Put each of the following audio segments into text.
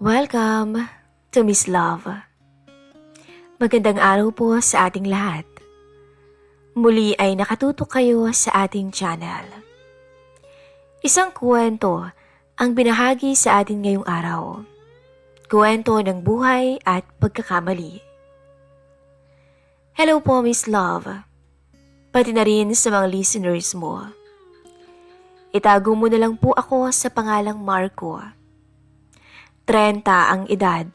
Welcome to Miss Love. Magandang araw po sa ating lahat. Muli ay nakatutok kayo sa ating channel. Isang kwento ang binahagi sa atin ngayong araw. Kwento ng buhay at pagkakamali. Hello po Miss Love. Pati na rin sa mga listeners mo. Itago mo na lang po ako sa pangalang Marco. 30 ang edad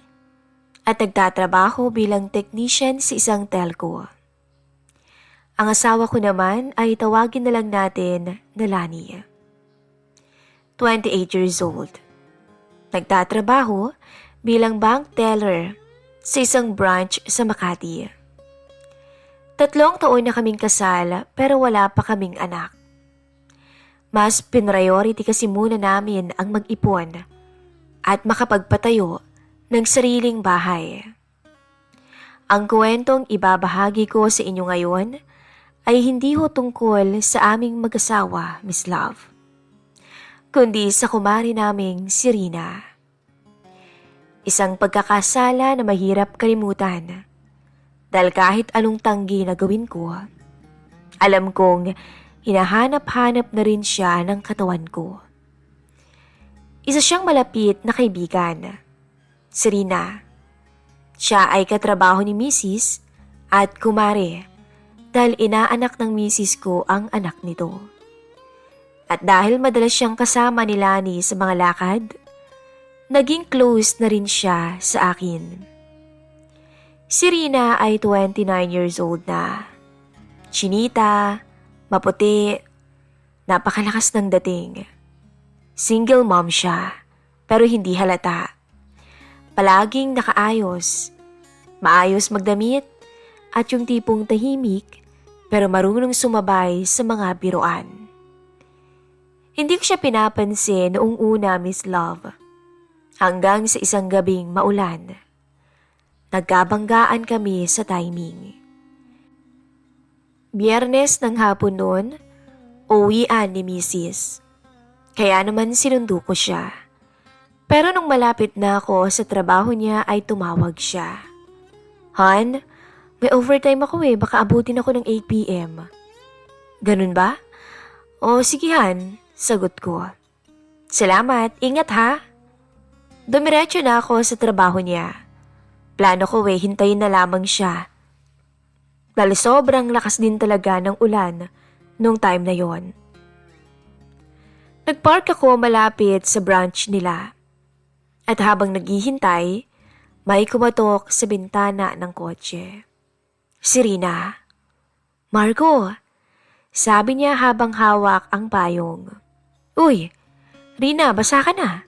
at nagtatrabaho bilang technician sa isang telco. Ang asawa ko naman ay tawagin na lang natin na Lani. 28 years old. Nagtatrabaho bilang bank teller sa isang branch sa Makati. 3 taon na kaming kasal pero wala pa kaming anak. Mas pinriority kasi muna namin ang mag-ipon at makapagpatayo ng sariling bahay. Ang kwentong ibabahagi ko sa inyo ngayon ay hindi ho tungkol sa aming mag-asawa, Miss Love, kundi sa kumari naming si Rina. Isang pagkakasala na mahirap kalimutan dahil kahit anong tanggi na gawin ko, alam kong hinahanap-hanap na rin siya ng katawan ko. Isa siyang malapit na kaibigan, si Rina. Siya ay katrabaho ni Mrs. at kumare dahil inaanak ng Mrs. ko ang anak nito. At dahil madalas siyang kasama ni Lani sa mga lakad, naging close na rin siya sa akin. Si Rina ay 29 years old na. Chinita, maputi, napakalakas ng dating. Single mom siya, pero hindi halata. Palaging nakaayos, maayos magdamit, at yung tipong tahimik, pero marunong sumabay sa mga biruan. Hindi ko siya pinapansin noong una, Miss Love, hanggang sa isang gabing maulan. Nagkabanggaan kami sa timing. Biyernes ng hapon noon, uwian ni Mrs. Kaya naman sinundo ko siya. Pero nung malapit na ako sa trabaho niya ay tumawag siya. Han, may overtime ako baka abutin ako ng 8 p.m. Ganun ba? O sige Han, sagot ko. Salamat, ingat ha. Dumiretso na ako sa trabaho niya. Plano ko hintayin na lamang siya. Dahil sobrang lakas din talaga ng ulan nung time na yon. Nagpark ako malapit sa branch nila. At habang naghihintay, may kumatok sa bintana ng kotse. Si Rina. Marco, sabi niya habang hawak ang payong. Uy, Rina, basa ka na.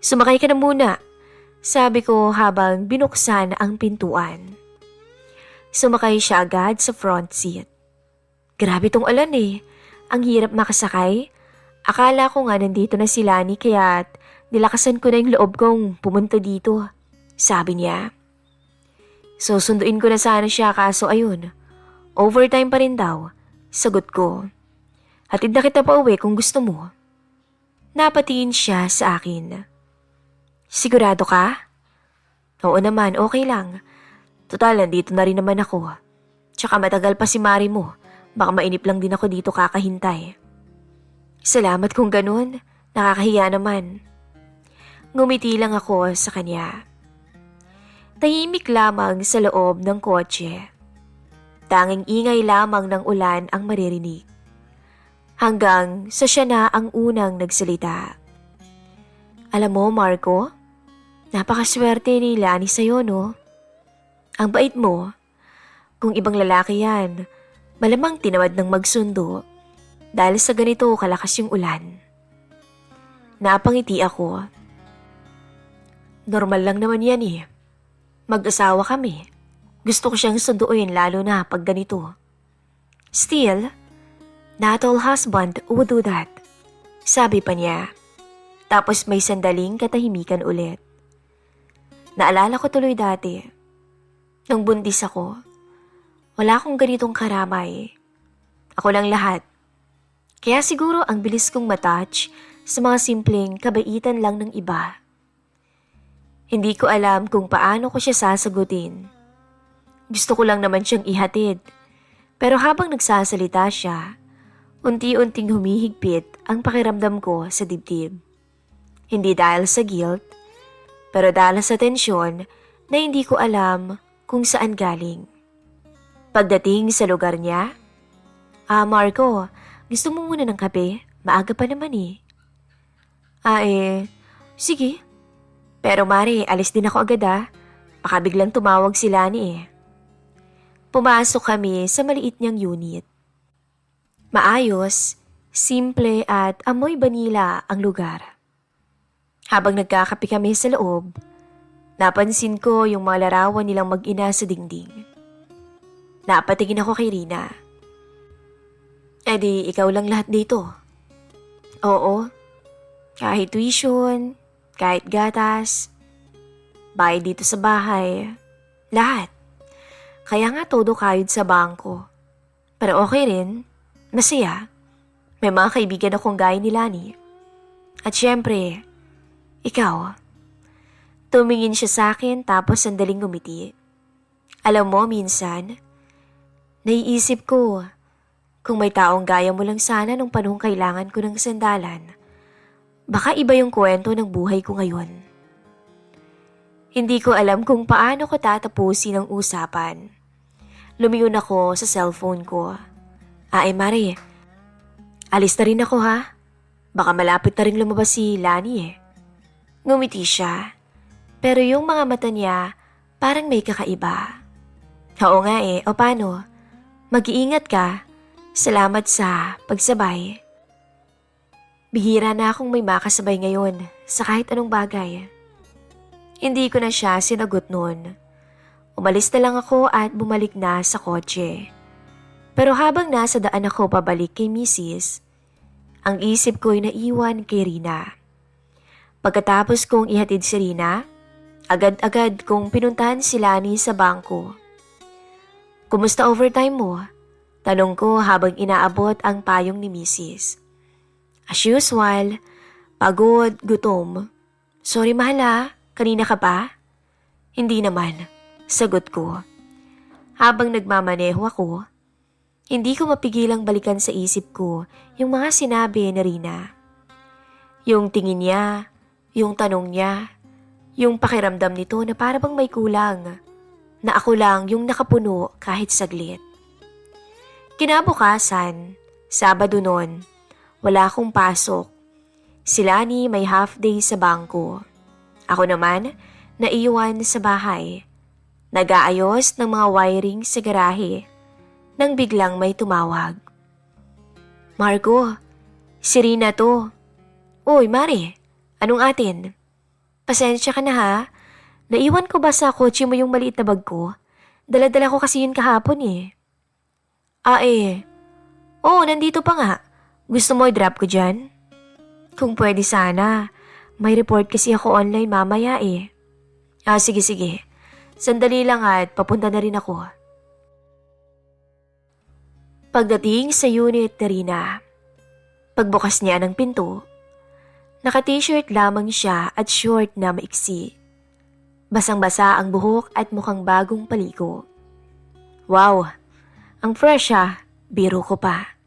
Sumakay ka na muna, sabi ko habang binuksan ang pintuan. Sumakay siya agad sa front seat. Grabe tong ulan Ang hirap makasakay. Akala ko nga nandito na si Lani kaya't nilakasan ko na yung loob kong pumunta dito, sabi niya. Susunduin ko na sana siya kaso ayun, overtime pa rin daw, sagot ko. Hatid na kita pa uwi kung gusto mo. Napatingin siya sa akin. Sigurado ka? Oo naman, okay lang. Total, nandito na rin naman ako. Tsaka matagal pa si Mari mo, baka mainip lang din ako dito kakahintay. Salamat kung ganun, nakakahiya naman. Ngumiti lang ako sa kanya. Tahimik lamang sa loob ng kotse. Tanging ingay lamang ng ulan ang maririnig. Hanggang sa siya na ang unang nagsalita. Alam mo Marco, napakaswerte ni Lani sa'yo no? Ang bait mo. Kung ibang lalaki yan, malamang tinawad ng magsundo. Dahil sa ganito kalakas yung ulan. Napangiti ako. Normal lang naman yan Mag-asawa kami. Gusto ko siyang sunduin lalo na pag ganito. Still, not all husband would do that. Sabi pa niya. Tapos may sandaling katahimikan ulit. Naalala ko tuloy dati. Nung buntis ako, wala akong ganitong karamay. Ako lang lahat. Kaya siguro ang bilis kong matouch sa mga simpleng kabaitan lang ng iba. Hindi ko alam kung paano ko siya sasagutin. Gusto ko lang naman siyang ihatid. Pero habang nagsasalita siya, unti-unting humihigpit ang pakiramdam ko sa dibdib. Hindi dahil sa guilt, pero dahil sa tensyon na hindi ko alam kung saan galing. Pagdating sa lugar niya, Marco, gusto mo muna ng kape? Maaga pa naman eh. Sige. Pero Mare, alis din ako agad Baka biglang tumawag si Lani eh. Pumasok kami sa maliit niyang unit. Maayos, simple at amoy banila ang lugar. Habang nagkakape kami sa loob, napansin ko yung mga larawan nilang mag-ina sa dingding. Napatingin ako kay Rina. Di ikaw lang lahat dito. Oo, kahit tuition, kahit gatas, bayad dito sa bahay, lahat. Kaya nga todo kayod sa bangko. Pero okay rin, masaya. May mga kaibigan akong gaya ni Lani. At syempre, ikaw. Tumingin siya sa akin tapos sandaling ngumiti. Alam mo, minsan, naiisip ko, kung may taong gaya mo lang sana nung panahong kailangan ko ng sandalan, baka iba yung kwento ng buhay ko ngayon. Hindi ko alam kung paano ko tatapusin ang usapan. Lumingon ako sa cellphone ko. Mare, alis na rin ako Baka malapit na rin lumabas si Lani eh. Ngumiti siya, pero yung mga mata niya parang may kakaiba. Oo nga o paano? Mag-iingat ka. Salamat sa pagsabay. Bihira na akong may makasabay ngayon sa kahit anong bagay. Hindi ko na siya sinagot noon. Umalis na lang ako at bumalik na sa kotse. Pero habang nasa daan ako pabalik kay Mrs., ang isip ko'y naiwan kay Rina. Pagkatapos kong ihatid si Rina, agad-agad kong pinuntahan si Lani sa bangko. Kumusta overtime mo? Tanong ko habang inaabot ang payong ni Mrs. As usual, pagod, gutom. Sorry mahal kanina ka pa? Hindi naman. Sagot ko. Habang nagmamaneho ako, hindi ko mapigilang balikan sa isip ko yung mga sinabi ni Rina. Yung tingin niya, yung tanong niya, yung pakiramdam nito na para bang may kulang, na ako lang yung nakapuno kahit saglit. Kinabukasan, Sabado noon, wala akong pasok. Si Lani may half day sa bangko. Ako naman, naiwan sa bahay. Nag-aayos ng mga wiring sa garahe nang biglang may tumawag. Marco, si Rina to. Uy, Mare, anong atin? Pasensya ka na Naiwan ko ba sa kotse mo yung maliit na bag ko? Dala-dala ko kasi yun kahapon eh. Oo, nandito pa nga. Gusto mo i-drop ko dyan? Kung pwede sana. May report kasi ako online mamaya eh. Sige. Sandali lang at papunta na rin ako. Pagdating sa unit na Rina, pagbukas niya ng pinto, naka-t-shirt lamang siya at short na maiksi. Basang-basa ang buhok at mukhang bagong paligo. Wow, ang fresh biro ko pa.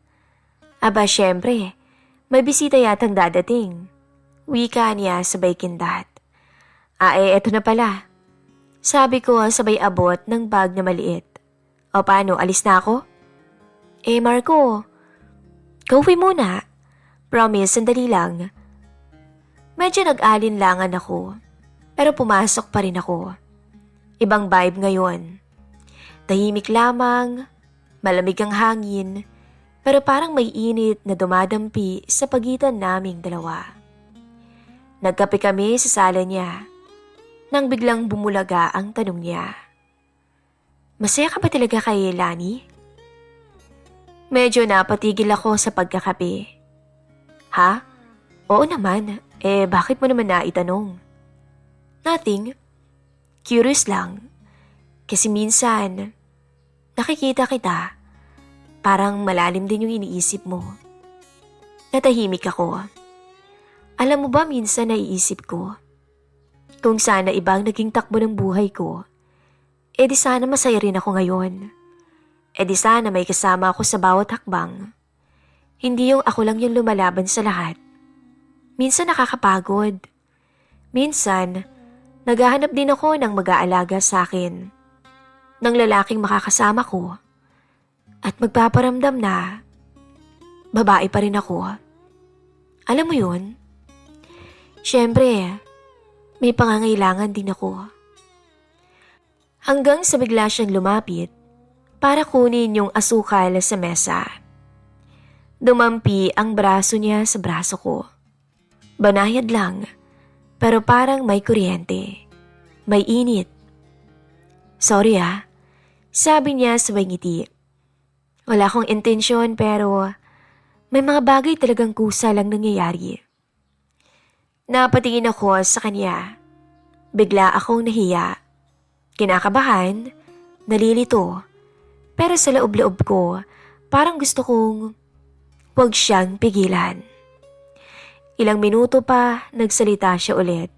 Aba syempre, may bisita yatang dadating. Wika niya sabay kindat. Eto na pala. Sabi ko sabay abot ng bag na maliit. O paano, alis na ako? Marco, coffee muna. Promise, sandali lang. Medyo nag-alinlangan ako, pero pumasok pa rin ako. Ibang vibe ngayon. Tahimik lamang, malamig ang hangin, pero parang may init na dumadampi sa pagitan naming dalawa. Nagkape kami sa sala niya, nang biglang bumulaga ang tanong niya. Masaya ka ba talaga kay Lani? Medyo napatigil ako sa pagkakape. Oo naman. Bakit mo naman naitanong? Nothing. Curious lang. Kasi minsan, nakikita kita, parang malalim din yung iniisip mo. Natahimik ako. Alam mo ba minsan naiisip ko, Kung sana ibang naging takbo ng buhay ko, di sana masaya rin ako ngayon. Di sana may kasama ako sa bawat hakbang. Hindi yung ako lang yung lumalaban sa lahat. Minsan nakakapagod. Minsan, naghahanap din ako ng mag-aalaga sa akin. Ng lalaking makakasama ko. At magpaparamdam na babae pa rin ako. Alam mo yun? Siyempre, may pangangailangan din ako. Hanggang sa bigla siyang lumapit para kunin yung asukal sa mesa. Dumampi ang braso niya sa braso ko. Banayad lang, pero parang may kuryente. May init. Sorry sabi niya sa ngiti. Wala akong intensyon pero may mga bagay talagang kusa lang nangyayari. Napatingin ako sa kanya. Bigla akong nahiya. Kinakabahan, nalilito. Pero sa loob-loob ko, parang gusto kong huwag siyang pigilan. Ilang minuto pa, nagsalita siya ulit.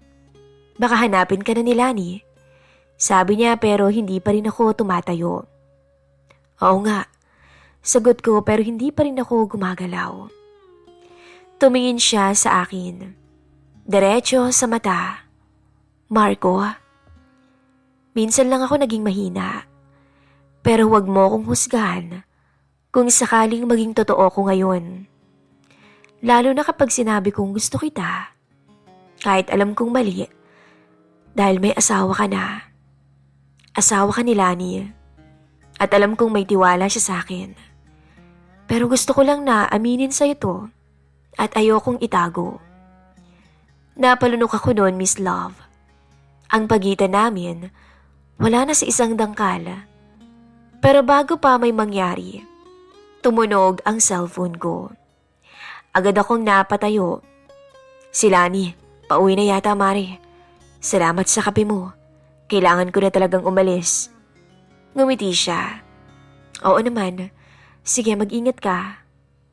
Baka hanapin ka na ni Lani. Sabi niya pero hindi pa rin ako tumatayo. Oo nga, sagot ko pero hindi pa rin ako gumagalaw. Tumingin siya sa akin. Diretso sa mata. Marco, minsan lang ako naging mahina. Pero huwag mo akong husgahan kung sakaling maging totoo ko ngayon. Lalo na kapag sinabi kong gusto kita. Kahit alam kong mali. Dahil may asawa ka na. Asawa ka ni Lani. At alam kong may tiwala siya sa akin. Pero gusto ko lang na aminin sa ito. At ayokong itago. Napalunok ako noon, Miss Love. Ang pagitan namin, wala na sa isang dangkal. Pero bago pa may mangyari, tumunog ang cellphone ko. Agad akong napatayo. Si Lani, pauwi na yata, Mare. Salamat sa kape mo. Kailangan ko na talagang umalis. Ngumiti siya. Oo naman. Sige, mag-ingat ka.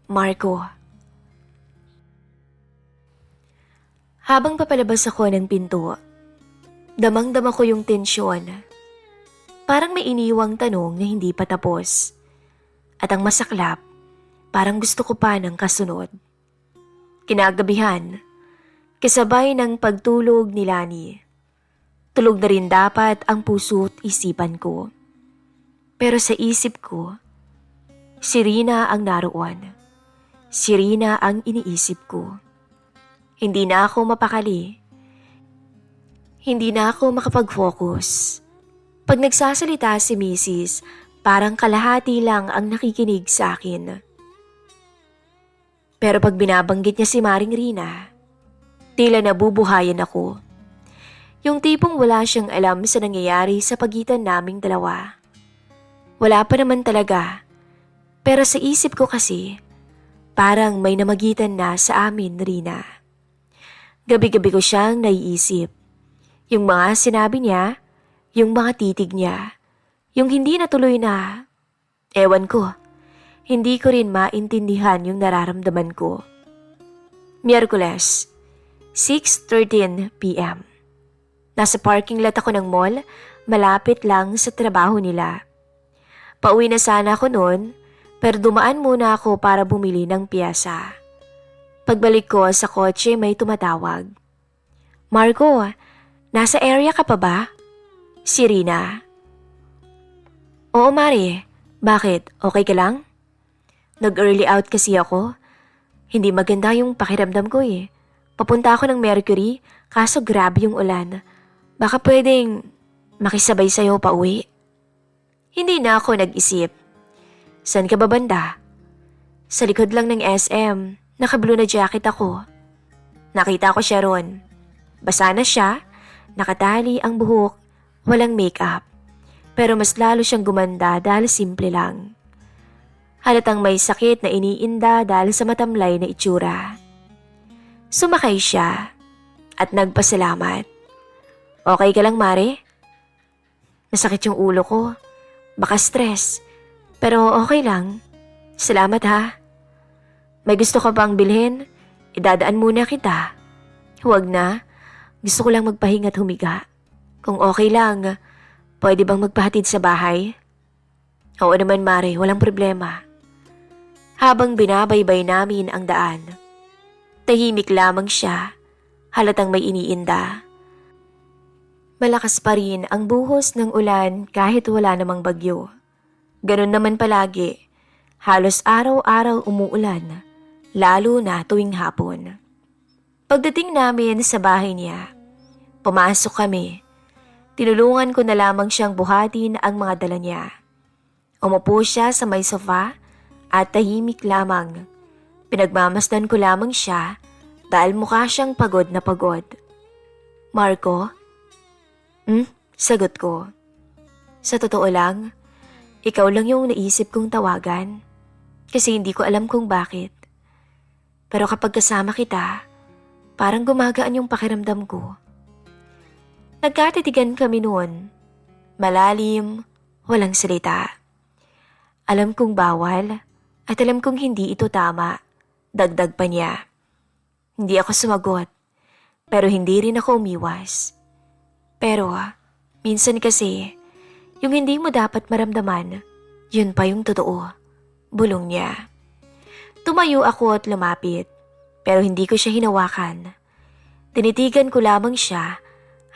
Marco. Habang papalabas ako ng pinto, damang-dama ko yung tensyon. Parang may iniwang tanong na hindi pa tapos. At ang masaklap, parang gusto ko pa ng kasunod. Kinagabihan, kasabay ng pagtulog ni Lani. Tulog na rin dapat ang puso't isipan ko. Pero sa isip ko, si Rina ang naroon. Si Rina ang iniisip ko. Hindi na ako mapakali. Hindi na ako makapag-focus. Pag nagsasalita si Mrs., parang kalahati lang ang nakikinig sa akin. Pero pag binabanggit niya si Maring Rina, tila nabubuhayan ako. Yung tipong wala siyang alam sa nangyayari sa pagitan naming dalawa. Wala pa naman talaga. Pero sa isip ko kasi, parang may namagitan na sa amin, Rina. Gabi-gabi ko siyang naiisip. Yung mga sinabi niya, yung mga titig niya, yung hindi natuloy na, ewan ko, hindi ko rin maintindihan yung nararamdaman ko. Miyerkules, 6:13 p.m. Nasa parking lot ako ng mall, malapit lang sa trabaho nila. Pauwi na sana ako noon, pero dumaan muna ako para bumili ng piyesa. Pagbalik ko sa kotse may tumatawag. Marco, nasa area ka pa ba? Si Rina. Oo, Mari. Bakit? Okay ka lang? Nag-early out kasi ako. Hindi maganda yung pakiramdam ko eh. Papunta ako ng Mercury, kaso grabe yung ulan. Baka pwedeng makisabay sa'yo pa uwi. Hindi na ako nag-isip. San ka ba banda? Sa likod lang ng SM, naka-blue na jacket ako. Nakita ko siya ron. Basa na siya, nakatali ang buhok, walang makeup. Pero mas lalo siyang gumanda dahil simple lang. Halatang may sakit na iniinda dahil sa matamlay na itsura. Sumakay siya at nagpasalamat. Okay ka lang, Mare? Masakit yung ulo ko. Baka stress. Pero okay lang. Salamat ha. May gusto ka bang bilhin? Idadaan muna kita. Huwag na. Gusto ko lang magpahinga at humiga. Kung okay lang, pwede bang magpahatid sa bahay? Oo naman, Mare, walang problema. Habang binabaybay namin ang daan, tahimik lamang siya, halatang may iniinda. Malakas pa rin ang buhos ng ulan kahit wala namang bagyo. Ganun naman palagi, halos araw-araw umuulan, lalo na tuwing hapon. Pagdating namin sa bahay niya, pumasok kami. Tinulungan ko na lamang siyang buhatin ang mga dala niya. Umupo siya sa may sofa at tahimik lamang. Pinagmamasdan ko lamang siya dahil mukha siyang pagod na pagod. Marco? Sagot ko. Sa totoo lang, ikaw lang yung naisip kong tawagan kasi hindi ko alam kung bakit. Pero kapag kasama kita, parang gumagaan yung pakiramdam ko. Nagkatitigan kami noon. Malalim, walang salita. Alam kong bawal at alam kong hindi ito tama. Dagdag pa niya. Hindi ako sumagot, pero hindi rin ako umiwas. Pero minsan kasi, yung hindi mo dapat maramdaman, yun pa yung totoo. Bulong niya. Tumayo ako at lumapit, pero hindi ko siya hinawakan. Tinitigan ko lamang siya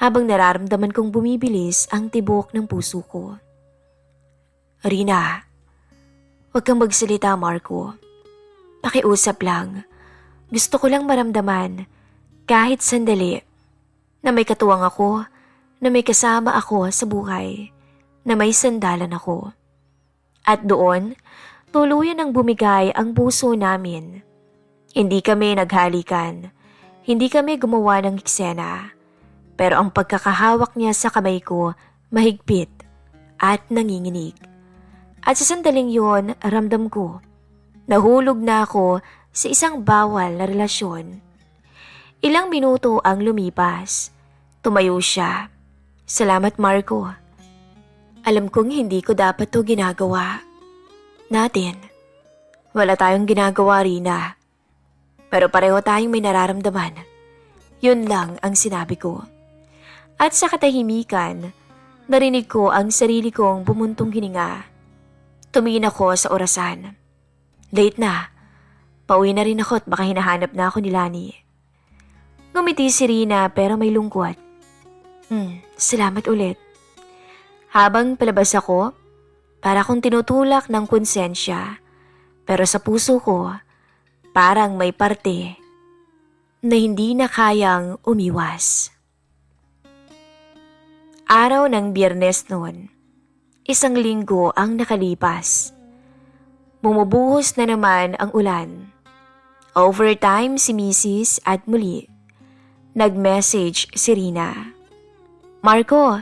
habang nararamdaman kong bumibilis ang tibok ng puso ko. Rina, huwag kang magsalita, Marco. Pakiusap lang. Gusto ko lang maramdaman, kahit sandali, na may katuwang ako, na may kasama ako sa buhay, na may sandalan ako. At doon, tuluyan ang bumigay ang puso namin. Hindi kami naghalikan, hindi kami gumawa ng eksena, pero ang pagkakahawak niya sa kamay ko mahigpit at nanginginig. At sa sandaling yon, ramdam ko, nahulog na ako sa isang bawal na relasyon. Ilang minuto ang lumipas. Tumayo siya. Salamat, Marco. Alam kong hindi ko dapat to ginagawa. Natin. Wala tayong ginagawa, Rina. Pero pareho tayong may nararamdaman. Yun lang ang sinabi ko. At sa katahimikan, narinig ko ang sarili kong bumuntong hininga. Tumingin ako sa orasan. Late na. Pauwi na rin ako at baka hinahanap na ako ni Lani. Ngumiti si Rina pero may lungkot. Salamat ulit. Habang palabas ako, para akong tinutulak ng konsensya. Pero sa puso ko, parang may parte na hindi na kayang umiwas. Araw ng Biyernes noon. Isang linggo ang nakalipas. Bumubuhos na naman ang ulan. Overtime si Mrs. at muli. Nag-message si Rina. Marco,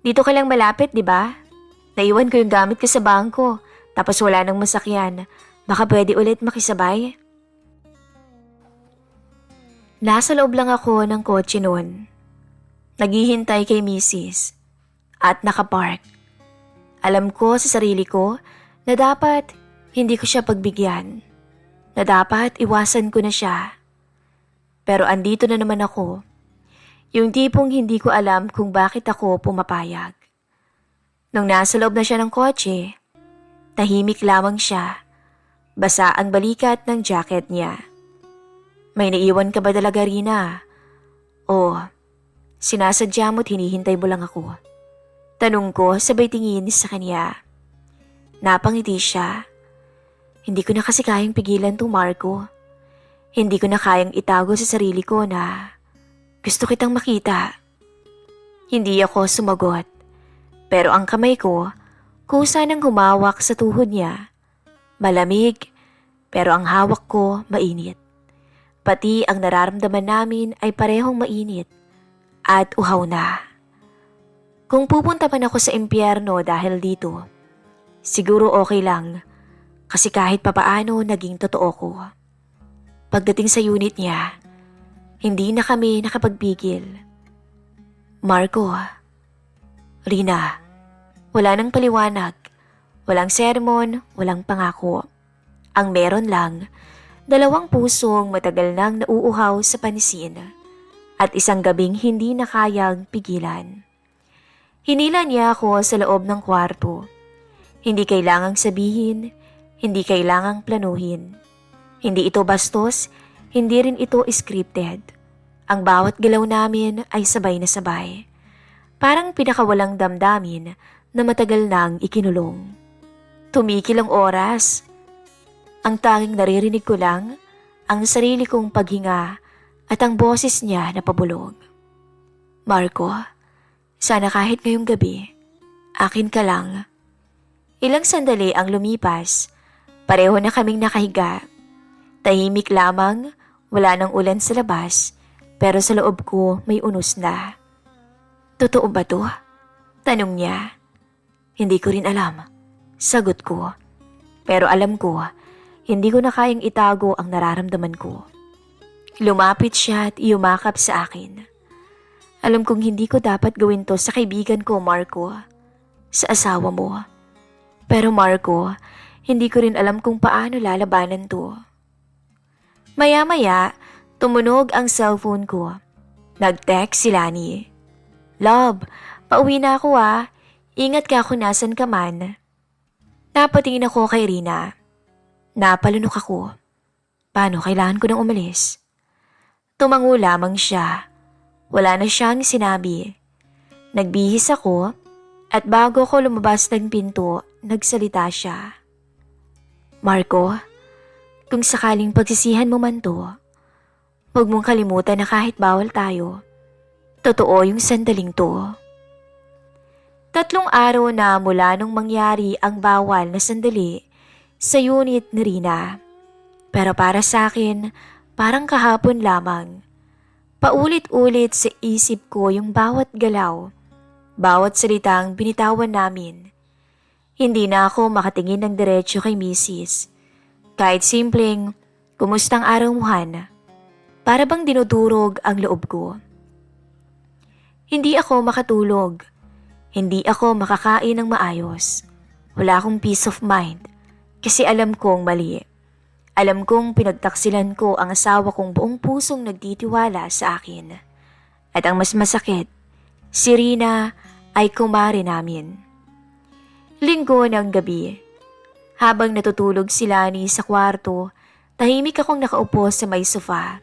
dito ka lang malapit, di ba? Naiwan ko yung gamit ko sa bangko, tapos wala nang masakyan. Baka pwede ulit makisabay? Nasa loob lang ako ng kotse noon. Naghihintay kay Mrs. at nakapark. Alam ko sa sarili ko na dapat hindi ko siya pagbigyan. Na dapat iwasan ko na siya. Pero andito na naman ako. Yung tipong hindi ko alam kung bakit ako pumapayag. Nung nasa loob na siya ng kotse, tahimik lamang siya. Basa ang balikat ng jacket niya. May naiwan ka ba talaga, Rina? O sinasadya mo't hinihintay mo lang ako? Tanong ko sabay tingin sa kanya. Napangiti siya. Hindi ko na kasi kayang pigilan tong Marco. Hindi ko na kayang itago sa sarili ko na gusto kitang makita. Hindi ako sumagot. Pero ang kamay ko, kusa nang humawak sa tuhod niya. Malamig, pero ang hawak ko mainit. Pati ang nararamdaman namin ay parehong mainit at uhaw na. Kung pupunta man ako sa impyerno dahil dito, siguro okay lang kasi kahit papaano naging totoo ko. Pagdating sa unit niya, hindi na kami nakapagpigil. Marco, Rina, wala nang paliwanag, walang sermon, walang pangako. Ang meron lang, dalawang pusong matagal nang nauuhaw sa pansin at isang gabing hindi na kayang pigilan. Hinila niya ako sa loob ng kwarto. Hindi kailangang sabihin, hindi kailangang planuhin. Hindi ito bastos, hindi rin ito scripted. Ang bawat galaw namin ay sabay na sabay. Parang pinakawalang damdamin na matagal nang ikinulong. Tumikil ang oras. Ang tanging naririnig ko lang, ang sarili kong paghinga at ang boses niya na pabulong. Marco, sana kahit ngayong gabi, akin ka lang. Ilang sandali ang lumipas, pareho na kaming nakahiga. Tahimik lamang, wala nang ulan sa labas, pero sa loob ko may unos na. Totoo ba to? Tanong niya. Hindi ko rin alam. Sagot ko. Pero alam ko, hindi ko na kayang itago ang nararamdaman ko. Lumapit siya at yumakap sa akin. Alam kong hindi ko dapat gawin to sa kaibigan ko, Marco. Sa asawa mo. Pero Marco, hindi ko rin alam kung paano lalabanan to. Maya-maya, tumunog ang cellphone ko. Nag-text si Lani. Love, pauwi na ako ah. Ingat ka kung nasan ka man. Napatingin ako kay Rina. Napalunok ako. Paano kailangan ko nang umalis? Tumango lamang siya. Wala na siyang sinabi. Nagbihis ako at bago ko lumabas ng pinto, nagsalita siya. Marco, kung sakaling pagsisihan mo man to, huwag mong kalimutan na kahit bawal tayo, totoo yung sandaling to. 3 araw na mula nung mangyari ang bawal na sandali sa unit ni Rina. Pero para sa akin, parang kahapon lamang. Paulit-ulit sa isip ko yung bawat galaw, bawat salitang binitawan namin. Hindi na ako makatingin ng diretsyo kay Mrs. Kahit simpleng, kumustang araw mo Han? Para bang dinudurog ang loob ko. Hindi ako makatulog. Hindi ako makakain ng maayos. Wala akong peace of mind. Kasi alam kong mali. Alam kong pinagtaksilan ko ang asawa kong buong pusong nagtitiwala sa akin. At ang mas masakit, si Rina ay kumare namin. Linggo ng gabi. Habang natutulog si Lani sa kwarto, tahimik akong nakaupo sa may sofa.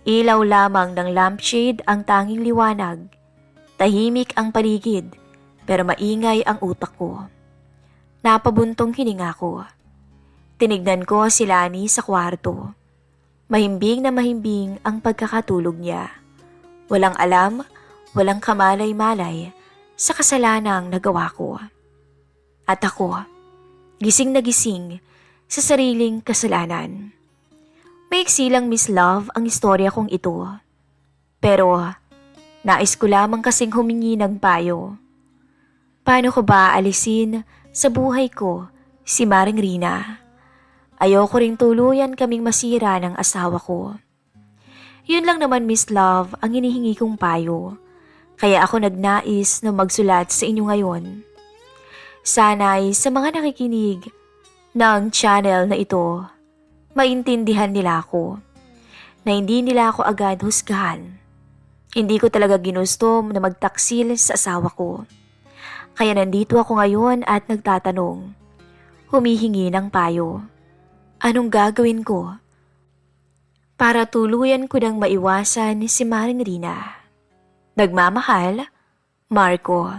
Ilaw lamang ng lampshade ang tanging liwanag. Tahimik ang paligid, pero maingay ang utak ko. Napabuntong hininga ko. Tinignan ko si Lani sa kwarto. Mahimbing na mahimbing ang pagkakatulog niya. Walang alam, walang kamalay-malay sa kasalanang nagawa ko. At ako, gising na gising sa sariling kasalanan. Maiksi lang Miss Love ang istorya kong ito. Pero nais ko lamang kasing humingi ng payo. Paano ko ba alisin sa buhay ko si Maring Rina? Ayoko ring tuluyan kaming masira ng asawa ko. Yun lang naman Miss Love ang hinihingi kong payo. Kaya ako nagnais na magsulat sa inyo ngayon. Sana'y sa mga nakikinig ng channel na ito, maintindihan nila ako. Na hindi nila ako agad husgahan. Hindi ko talaga ginusto na magtaksil sa asawa ko. Kaya nandito ako ngayon at nagtatanong. Humihingi ng payo. Anong gagawin ko para tuluyan ko nang maiwasan si Maring Rina? Nagmamahal, Marco.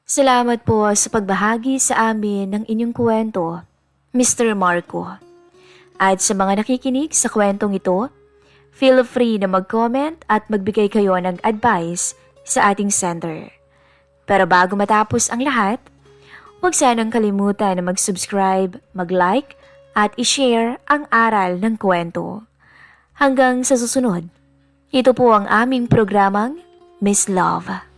Salamat po sa pagbahagi sa amin ng inyong kwento, Mr. Marco. At sa mga nakikinig sa kwentong ito, feel free na mag-comment at magbigay kayo ng advice sa ating sender. Pero bago matapos ang lahat, huwag sanang kalimutan na mag-subscribe, mag-like, at i-share ang aral ng kwento. Hanggang sa susunod, ito po ang aming programang Miss Love.